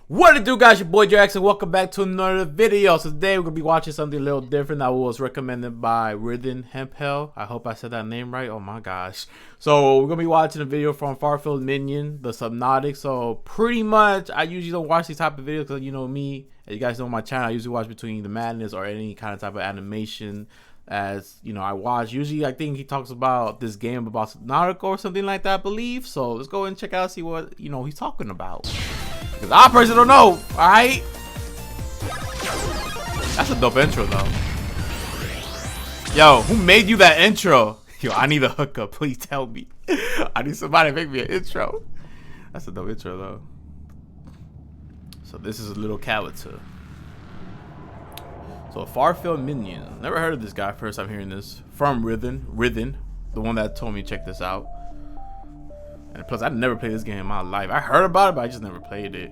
What it do, guys? Your boy JangleX, and welcome back to another video. So today we're gonna be watching something a little different that was recommended by Ridden Hempel. I hope I said that name right. Oh my gosh. So we're gonna be watching a video from Fawful Minion, the Subnautica. So pretty much, I usually don't watch these type of videos because you know me, as you guys know my channel, I usually watch between the madness or any kind of type of animation. As you know, I watch. Usually, I think he talks about this game about Subnautica or something like that, I believe. So let's go and check out, see what he's talking about. Because I personally don't know. Alright. That's a dope intro though. Yo, who made you that intro? Yo, I need a hookup. Please tell me. I need somebody to make me an intro. That's a dope intro though. So this is a little character. So a Fawful Minion. Never heard of this guy. First I'm hearing this from Ridden, the one that told me check this out. And plus, I've never played this game in my life. I heard about it, but I just never played it.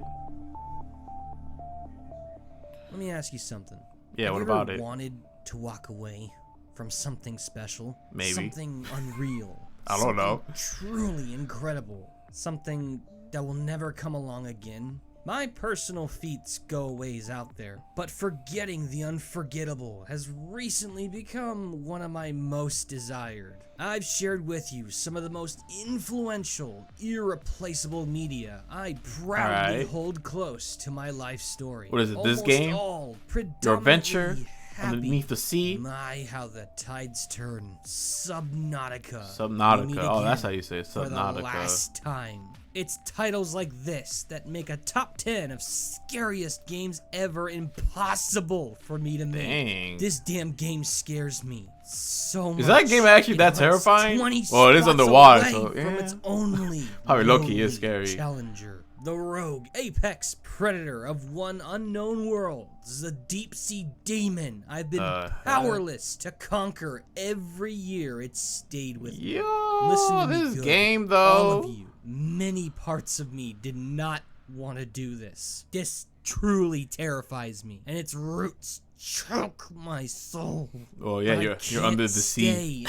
Let me ask you something. Yeah, what about it? Have you ever wanted to walk away from something special? Maybe. Something unreal. I don't know. Truly incredible. Something that will never come along again. My personal feats go a ways out there, but forgetting the unforgettable has recently become one of my most desired. I've shared with you some of the most influential, irreplaceable media I proudly hold close to my life story. What is it, this game? Your adventure? Underneath the sea? My, how the tides turn. Subnautica. Subnautica. Oh, that's how you say it. Subnautica. For the last time. It's titles like this that make a top 10 of scariest games ever impossible for me to make. Dang. This damn game scares me so much. Is that game actually that terrifying? Well, it is underwater, so yeah. From its only probably low-key is scary. Challenger. The rogue apex predator of one unknown world, the deep sea demon I've been powerless to conquer every year it's stayed with me. Yo, listen to this me game though. All of you, many parts of me did not want to do this. This truly terrifies me, and its roots choke my soul. Oh yeah, you're under the sea.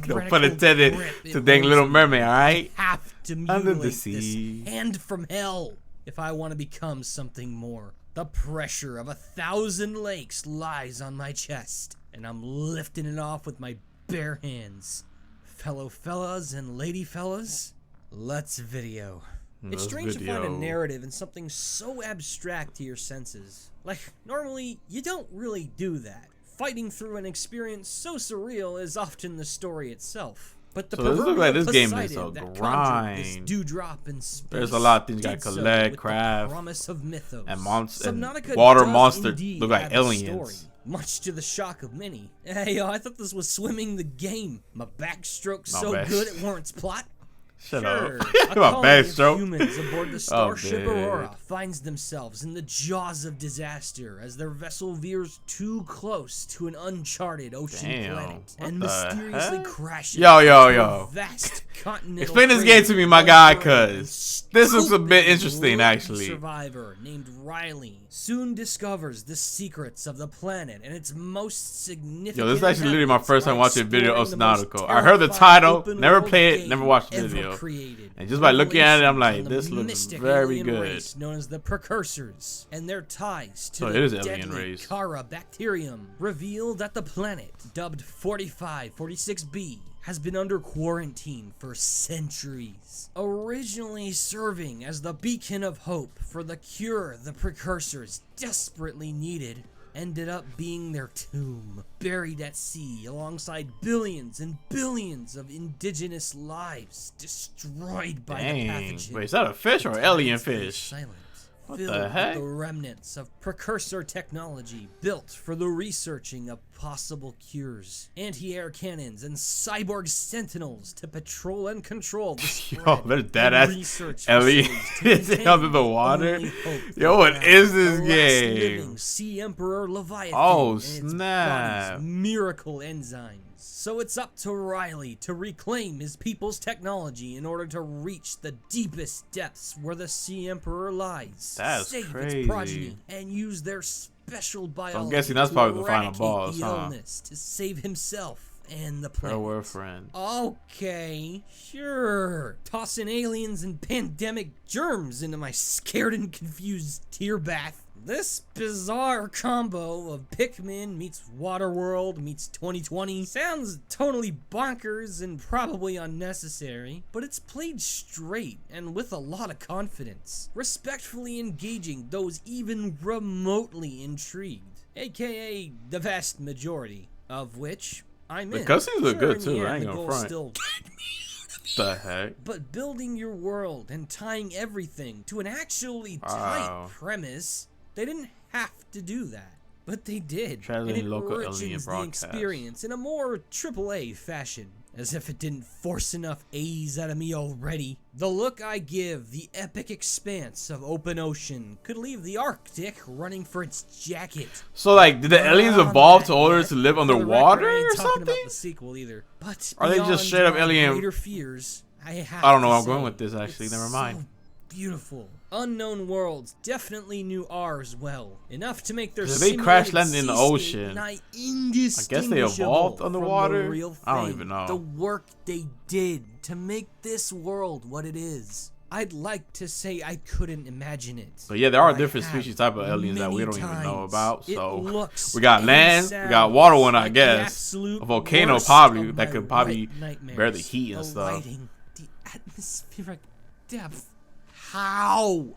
No pun intended to dang Little Mermaid, alright? Have to under the sea. This hand from hell if I want to become something more. The pressure of 1,000 lakes lies on my chest, and I'm lifting it off with my bare hands. Fellow fellas and lady fellas, let's video. It's strange to find a narrative in something so abstract to your senses. Like, normally, you don't really do that. Fighting through an experience so surreal is often the story itself. But the so this looks like this game is a grind. Dewdrop in space, there's a lot of things you gotta collect, craft, promise of mythos. And water monsters look like aliens. Story, much to the shock of many. Hey, yo, I thought this was swimming the game. My backstroke's so good it warrants plot. Shut up. My bad stroke. Humans aboard the Starship Aurora finds themselves in the jaws of disaster as their vessel veers too close to an uncharted ocean planet and mysteriously crashes into a vast continental. Explain this game to me, my guy, cause this looks a bit interesting actually. Survivor named Riley soon discovers the secrets of the planet and its most significant. Yo, this is actually literally my first time watching a video of Subnautica. I heard the title, never played it, never watched the video. And just by looking at it, I'm like, this looks very good. Known as the Precursors, and their ties to the deadly Kara bacterium reveal that the planet, dubbed 4546b, has been under quarantine for centuries. Originally serving as the beacon of hope for the cure the Precursors desperately needed, ended up being their tomb, buried at sea alongside billions and billions of indigenous lives destroyed by the pathogen. Wait, is that a fish or alien fish? Silent. What the heck? With the remnants of precursor technology built for the researching of possible cures, anti-air cannons, and cyborg sentinels to patrol and control the spread. Yo, there's dead-ass aliens under the water. Yo, what is this game? Sea Emperor Leviathan. Oh, snap. Miracle enzymes. So it's up to Riley to reclaim his people's technology in order to reach the deepest depths where the Sea Emperor lies. That's save crazy. Its progeny and use their special biology. I'm guessing that's probably the final to boss, the huh? illness to save himself and the planet. Oh, we're a friend. Okay, sure. Tossing aliens and pandemic germs into my scared and confused tear bath. This bizarre combo of Pikmin meets Waterworld meets 2020 sounds totally bonkers and probably unnecessary, but it's played straight and with a lot of confidence, respectfully engaging those even remotely intrigued, aka the vast majority, of which I'm in. The cutscenes look good too, I ain't the gonna goal's front. still The heck? but building your world and tying everything to an actually tight premise, they didn't have to do that, but they did. Translating and it local enriches alien the broadcast. experience in a more AAA fashion, as if it didn't force enough A's out of me already. The look I give the epic expanse of open ocean could leave the Arctic running for its jacket. So like, did the aliens evolve to order to live For the record, underwater I ain't or talking something? about the sequel either. But Are they just beyond straight up my alien- greater fears, I don't know to where I'm going say, with this, actually. it's Never mind. So beautiful. Unknown Worlds definitely knew ours well. Enough to make their If they crash simulated landed in the seascape ocean, nigh I guess they indistinguishable evolved from the underwater? real I don't thing. even know. The work they did to make this world what it is. I'd like to say I couldn't imagine it. But yeah, there are but I different have species type of aliens that we many don't even know times. about. It So looks we got and land, we got sounds water one, I like the guess. absolute A volcano worst probably of that my could probably wet nightmares. bear the heat and The stuff. lighting, the atmospheric depth. How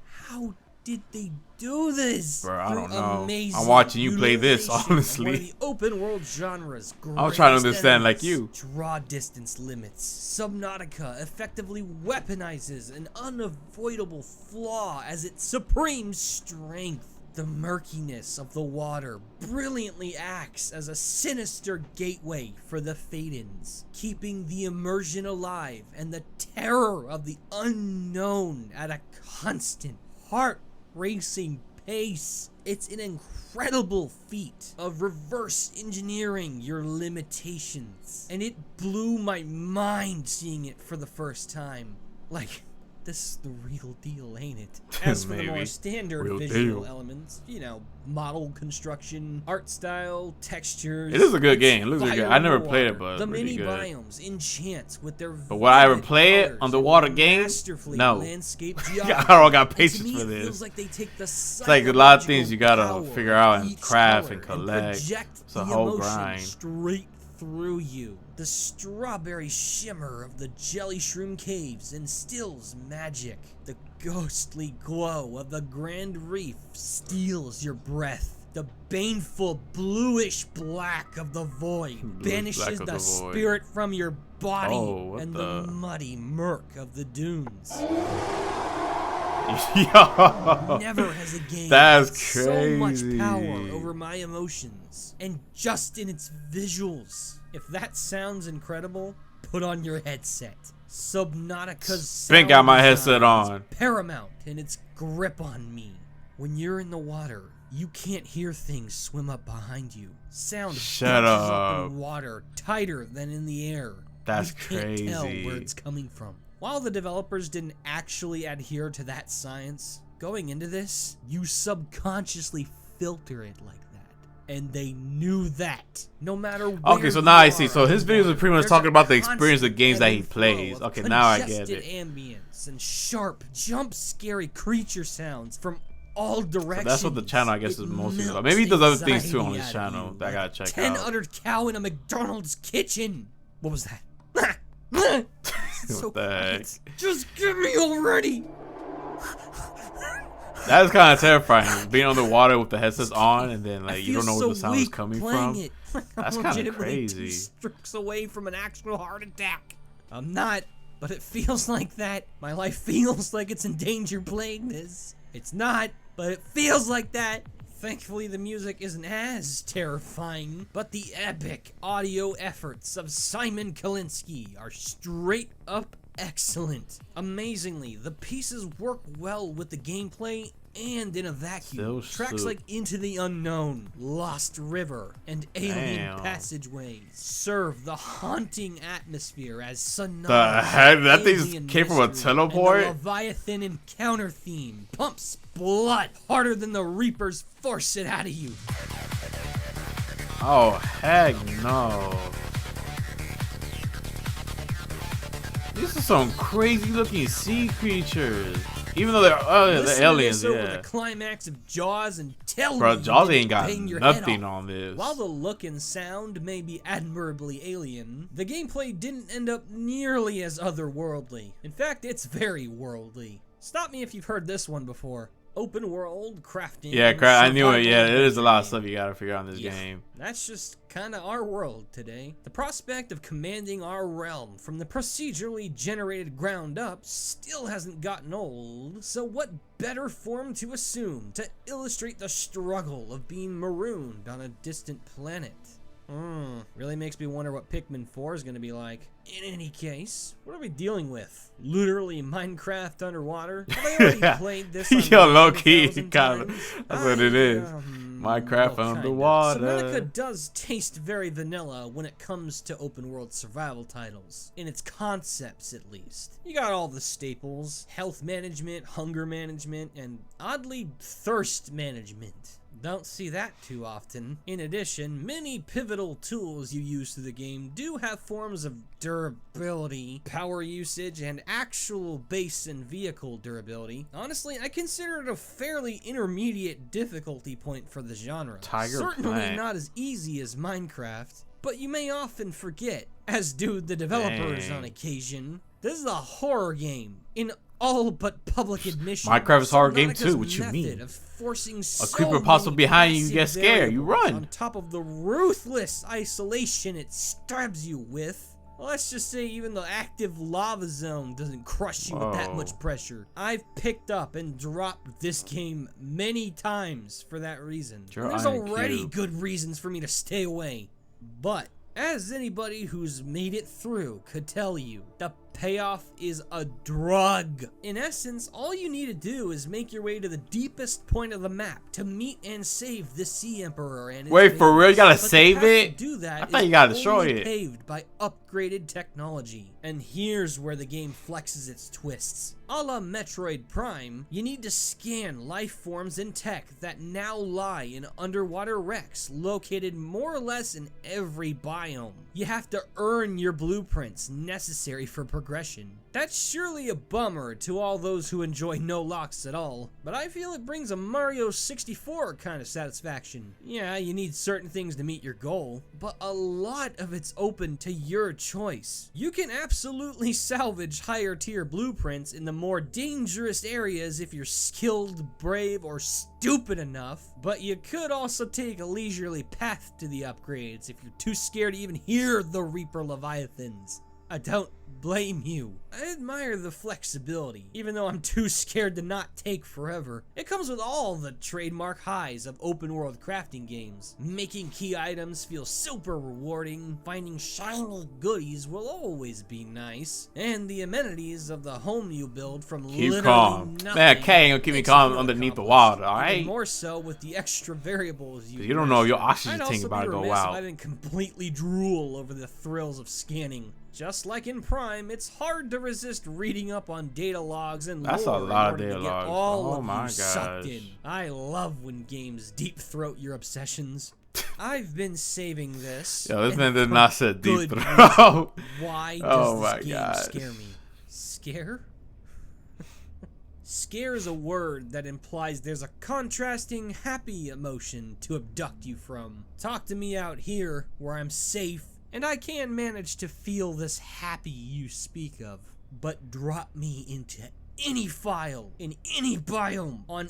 did they do this? Bro, I don't Through know. amazing I'm watching you play this, utilization of one of honestly. the open world genres. I'm trying to greatest understand like enemies, you. Draw distance limits. Subnautica effectively weaponizes an unavoidable flaw as its supreme strength. The murkiness of the water brilliantly acts as a sinister gateway for the Fadens, keeping the immersion alive and the terror of the unknown at a constant, heart-racing pace. It's an incredible feat of reverse engineering your limitations, and it blew my mind seeing it for the first time. Like, this is the real deal, ain't it? As for the more Maybe. standard Real visual deal. elements, you know, model construction, art style, textures. It is a good it's game. It looks really good. I never played it, but the pretty mini good. biomes enchant with their But would I ever vivid play it colors underwater and game? masterfully No. landscape I geography. don't got And patience to me, for it this. feels like they take the It's like a lot of things you gotta psychological figure out power and of each craft and color collect. project It's a the whole emotion grind. straight through you. The strawberry shimmer of the jelly shroom caves instills magic. The ghostly glow of the Grand Reef steals your breath. The baneful bluish black of the void Bluish banishes black of the the void. spirit from your body, Oh, what and the- the muddy murk of the dunes. Yo, Never has a game That's had so much crazy. power over my emotions, and just in its visuals. If that sounds incredible, put on your headset. Subnautica's Spink sound got my design headset is on. paramount in its grip on me. When you're in the water, you can't hear things swim up behind you. Sound Shut bunches up. in water, tighter than in the air. That's You can't tell crazy. where it's coming from. While the developers didn't actually adhere to that science, going into this, you subconsciously filter it like that. And they knew that. No matter where Okay, so now I see. you So are his in videos are water, pretty much there's talking a about the experience of constant games that ebb he and flow plays. of Okay, now I get congested it. ambience and sharp, jump-scary creature sounds from all directions. So that's what the channel, I guess, It is mostly about. melts Maybe he does other things too on anxiety his out of channel you that I like gotta check 10 out. uttered cow in a McDonald's kitchen. What was that? So What the heck? quiet. Just get me already. That is kind of terrifying. Being on the water with the headsets on, and then I like you feel don't know so where the sound is weak coming playing from. It. That's I'm kinda legitimately 2 crazy. strokes away from an actual heart attack. I'm not, but it feels like that. My life feels like it's in danger playing this. It's not, but it feels like that. Thankfully, the music isn't as terrifying, but the epic audio efforts of Simon Kalinske are straight up excellent. Amazingly, the pieces work well with the gameplay and in a vacuum. Still Tracks soup. like Into the Unknown, Lost River, and Alien Damn. Passageways serve the haunting atmosphere as synonymous The heck? That with thing alien came from a mystery, and teleport? the Leviathan encounter theme pumps blood harder than the Reapers force it out of you. Oh heck no! These are some crazy looking sea creatures. Even though they're aliens, over yeah. the climax of Jaws and tell Bro, me Jaws you ain't got bang your head nothing off. on this. While the look and sound may be admirably alien, the gameplay didn't end up nearly as otherworldly. In fact, it's very worldly. Stop me if you've heard this one before. Open world, crafting. Yeah, I knew it. survival Yeah, there is a lot of game. stuff you gotta figure out in this game. That's just kind of our world today. The prospect of commanding our realm from the procedurally generated ground up still hasn't gotten old, so what better form to assume to illustrate the struggle of being marooned on a distant planet? Really makes me wonder what Pikmin 4 is going to be like. In any case, what are we dealing with? Literally Minecraft underwater? Have I already played this on Yo, low key, 1,000 kind of. times? That's what it is. Minecraft Well, underwater. Subnautica does taste very vanilla when it comes to open world survival titles, in its concepts at least. You got all the staples: health management, hunger management, and oddly thirst management. Don't see that too often. In addition, many pivotal tools you use through the game do have forms of durability, power usage, and actual base and vehicle durability. Honestly, I consider it a fairly intermediate difficulty point for the genre. Certainly plant. not as easy as Minecraft, but you may often forget, as do the developers on occasion, this is a horror game in all but public admission. Minecraft is a horror game Subnautica's too. What you method mean? of forcing A creeper pops up behind you, you get scared, you run. On top of the ruthless isolation it stabs you with. Well, let's just say even the active lava zone doesn't crush you with that much pressure. I've picked up and dropped this game many times for that reason. And there's already good reasons for me to stay away. But as anybody who's made it through could tell you, the payoff is a drug. In essence, all you need to do is make your way to the deepest point of the map to meet and save the Sea Emperor and his Wait, for real? You gotta but save the path it? to do that I thought you gotta destroy only it. paved by upgraded technology. And here's where the game flexes its twists. A la Metroid Prime, you need to scan life forms and tech that now lie in underwater wrecks located more or less in every biome. You have to earn your blueprints necessary for progression. That's surely a bummer to all those who enjoy no locks at all, but I feel it brings a Mario 64 kind of satisfaction. Yeah, you need certain things to meet your goal, but a lot of it's open to your choice. You can absolutely salvage higher tier blueprints in the more dangerous areas if you're skilled, brave, or stupid enough, but you could also take a leisurely path to the upgrades if you're too scared to even hear the Reaper Leviathans. I don't blame you. I admire the flexibility, even though I'm too scared to not take forever. It comes with all the trademark highs of open world crafting games. Making key items feel super rewarding, finding shiny goodies will always be nice, and the amenities of the home you build from literally calm. nothing. Man, K ain't gonna keep me calm underneath the water, alright? Even more so with the extra variables You don't know if your oxygen I'd tank also about be to go remiss if out. I didn't completely drool over the thrills of scanning. Just like in Prime, it's hard to resist reading up on data logs and That's lore a lot of in order data to get logs. all Oh of my you sucked gosh. in. I love when games deep throat your obsessions. I've been saving this. Yo, this and man did for not say deep good throat. reason. Why Oh does my this game gosh. scare me? Scare? Scare is a word that implies there's a contrasting happy emotion to abduct you from. Talk to me out here where I'm safe and I can manage to feel this happy you speak of. But drop me into any file, in any biome, on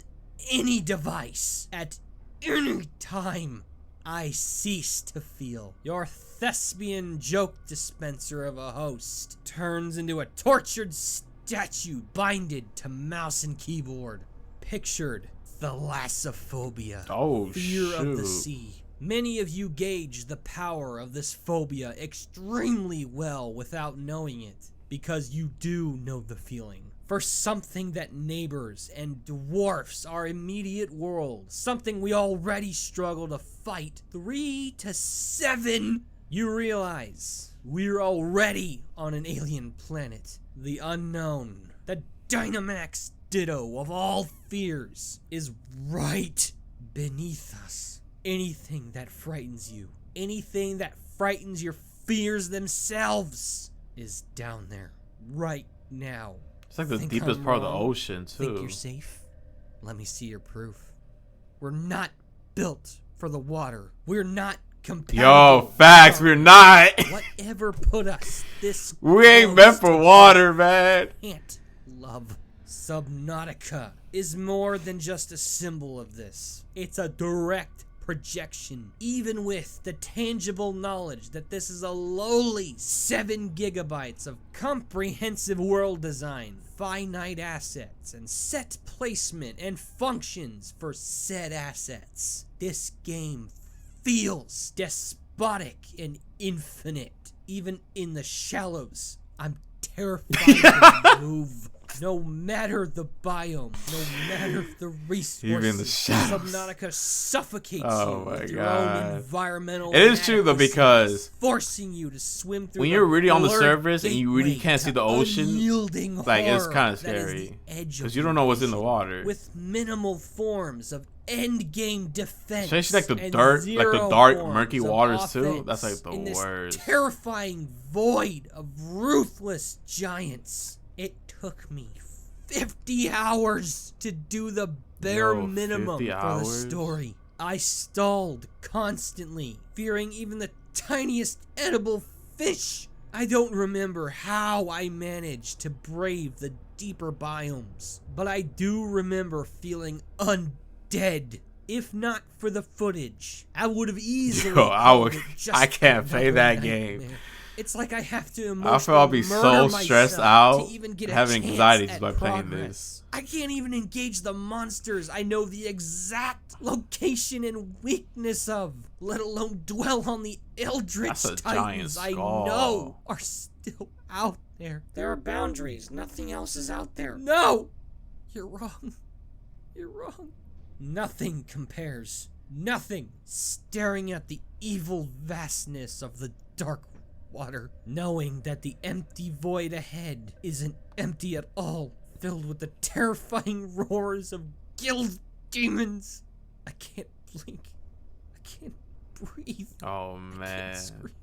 any device, at any time, I cease to feel. Your thespian joke dispenser of a host turns into a tortured statue binded to mouse and keyboard. Pictured thalassophobia. Oh, Fear of the shoot. sea. Many of you gauge the power of this phobia extremely well without knowing it, because you do know the feeling. For something that neighbors and dwarfs our immediate world, something we already struggle to fight 3 to 7, you realize we're already on an alien planet. The unknown, the Dynamax Ditto of all fears, is right beneath us. Anything that frightens you, anything that frightens your fears themselves, is down there. right now. It's like the Think deepest I'm part of the wrong? ocean Think too. you're safe? Let me see your proof. We're not built for the water. We're not compatible. Yo, facts. We're not. Whatever put us this We ain't meant for water, man. Can't love. Subnautica is more than just a symbol of this. It's a direct projection, even with the tangible knowledge that this is a lowly 7 gigabytes of comprehensive world design, finite assets, and set placement and functions for said assets. This game feels despotic and infinite, even in the shallows. I'm terrified to move. No matter the biome, no matter the resources, Even the shallows. Subnautica suffocates Oh you my with your God. own environmental It is true though, inadequacies, because forcing you to swim through when the you're really on the blurred surface and you really gateway can't see to the ocean, unyielding like, it's horror kinda that is the scary, edge because of you don't know what's in the vision, water. with minimal forms of end game defense, Especially like the and dark, zero dark, murky forms of waters too. offense That's like the in this worst. terrifying void of ruthless giants. It took me 50 hours to do the bare Yo, minimum 50 for the hours? story. I stalled constantly, fearing even the tiniest edible fish. I don't remember how I managed to brave the deeper biomes, but I do remember feeling undead. If not for the footage, I would have easily. Yo, I can't play that game. It's like I have to I emotionally feel I'll be so stressed out, to even get a having chance anxieties at by playing progress. this. I can't even engage the monsters I know the exact location and weakness of, let alone dwell on the eldritch That's a titans giant I skull. know are still out there. There are boundaries. Nothing else is out there. No! You're wrong. You're wrong. Nothing compares. Nothing. Staring at the evil vastness of the dark water, knowing that the empty void ahead isn't empty at all, filled with the terrifying roars of guild demons. I can't blink. I can't breathe. Oh I man. can't scream.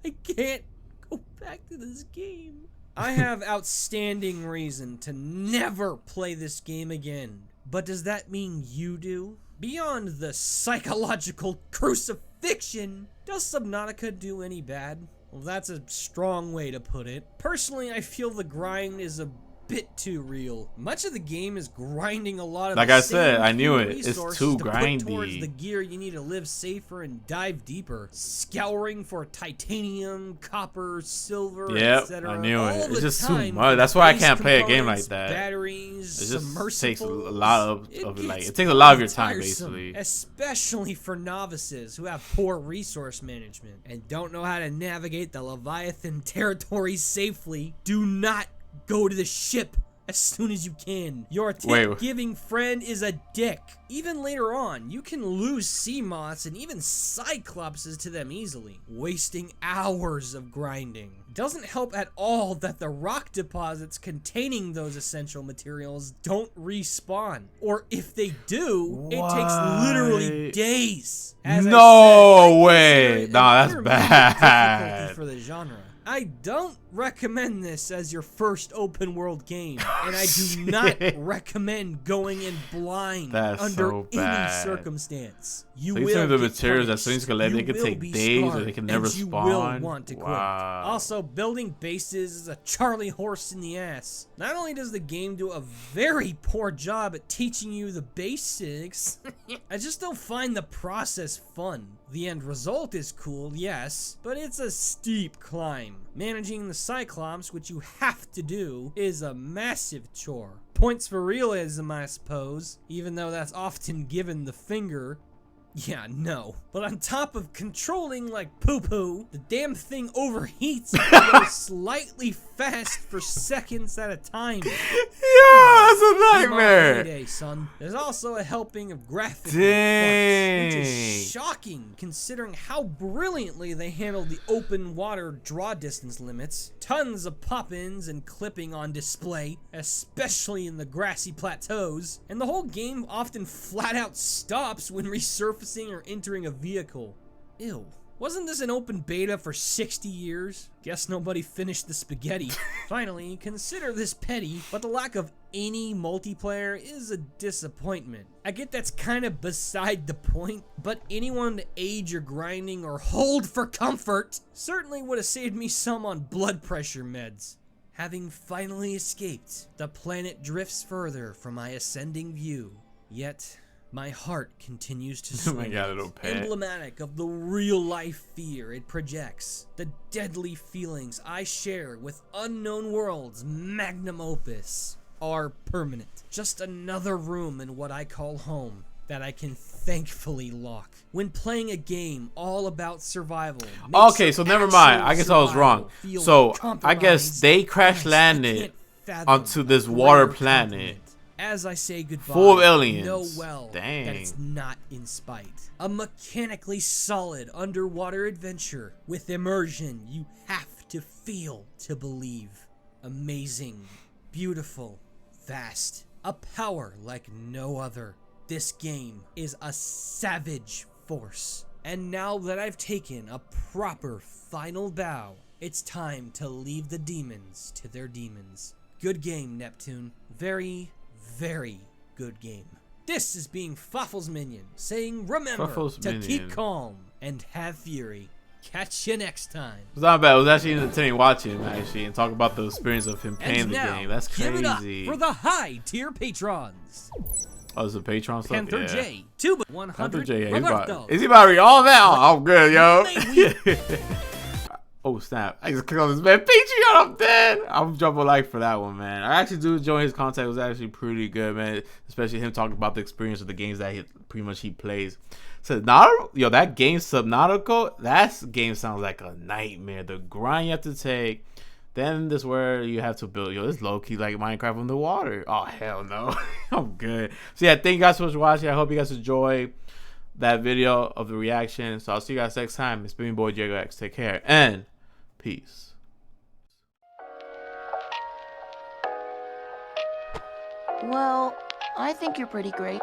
I can't go back to this game. I have outstanding reason to never play this game again. But does that mean you do? Beyond the psychological crucifixion, does Subnautica do any bad? Well, that's a strong way to put it. Personally, I feel the grind is a bit too real. Much of the game is grinding a lot of Like the I same said, I knew few it. It's resources too to put towards grindy. the gear you need to live safer and dive deeper. Scouring for titanium, copper, silver, Yep, etc. I knew it. all It's the just too time much. for That's why I base can't play a game like components, that. Batteries, It just submersibles. takes a lot of it. Like, gets it takes a lot of your pretty time, tiresome, basically. especially for novices who have poor resource management and don't know how to navigate the Leviathan territory safely. Do not go to the ship as soon as you can. Your tip-giving friend is a dick. Even later on, you can lose sea moths and even cyclopses to them easily, wasting hours of grinding. Doesn't help at all that the rock deposits containing those essential materials don't respawn. Or if they do, it takes literally days. As I No said, way. I consider it Nah, an that's intermediate bad. difficulty for the genre. I don't recommend this as your first open world game, and I do not recommend going in blind That's under so any bad. circumstance. You So you will tell me the get materials that punished. things can let You they can will take be days or scarred, they can never and you spawn. will want to quit. Wow. Also, building bases is a Charlie horse in the ass. Not only does the game do a very poor job at teaching you the basics, I just don't find the process fun. The end result is cool, yes, but it's a steep climb. Managing the Cyclops, which you have to do, is a massive chore. Points for realism, I suppose, even though that's often given the finger. Yeah, no. But on top of controlling like poo-poo, the damn thing overheats and goes slightly fast for seconds at a time. Yeah, that's a nightmare. Day, son. There's also a helping of graphic Dang. which is shocking considering how brilliantly they handled the open water draw distance limits. Tons of pop-ins and clipping on display, especially in the grassy plateaus, and the whole game often flat out stops when resurfacing or entering a vehicle. Ew. Wasn't this an open beta for 60 years? Guess nobody finished the spaghetti. Finally, consider this petty, but the lack of any multiplayer is a disappointment. I get that's kind of beside the point, but anyone to aid your grinding or hold for comfort certainly would have saved me some on blood pressure meds. Having finally escaped, the planet drifts further from my ascending view. Yet, my heart continues to swing. Oh my God, little pet. Emblematic of the real-life fear it projects. The deadly feelings I share with Unknown Worlds' magnum opus are permanent. Just another room in what I call home that I can thankfully lock. When playing a game all about survival. Okay, so never mind. I guess I was wrong. So I guess they crash landed onto this water planet. As I say goodbye, full of aliens. Know well Dang. that it's not in spite. A mechanically solid underwater adventure with immersion you have to feel to believe. Amazing, beautiful, vast, a power like no other. This game is a savage force. And now that I've taken a proper final bow, it's time to leave the demons to their demons. Good game, Neptune. Very, very good game. This is being Fawful's Minion, saying remember to keep calm and have fury. Catch you next time. It's not bad. It was actually entertaining watching him actually and talk about the experience of him playing the game. That's crazy. Give it up for the high tier patrons. Oh, it's a Patreon stuff? Panther yeah. J, 200, Panther J, Roberto. is he about to read all that? Oh, I'm good, yo. Oh, snap. I just clicked on this man. Patreon, I'm dead. I'm jumping like for that one, man. I actually do enjoy his content. It was actually pretty good, man. Especially him talking about the experience of the games that he plays. So, yo, that game, Subnautica, that game sounds like a nightmare. The grind you have to take. Then this where you have to build. Yo, this low-key like Minecraft on the water. Oh, hell no. I'm good. So, yeah, thank you guys so much for watching. I hope you guys enjoy that video of the reaction. So, I'll see you guys next time. It's been your boy, JangleX. Take care. And peace. Well, I think you're pretty great.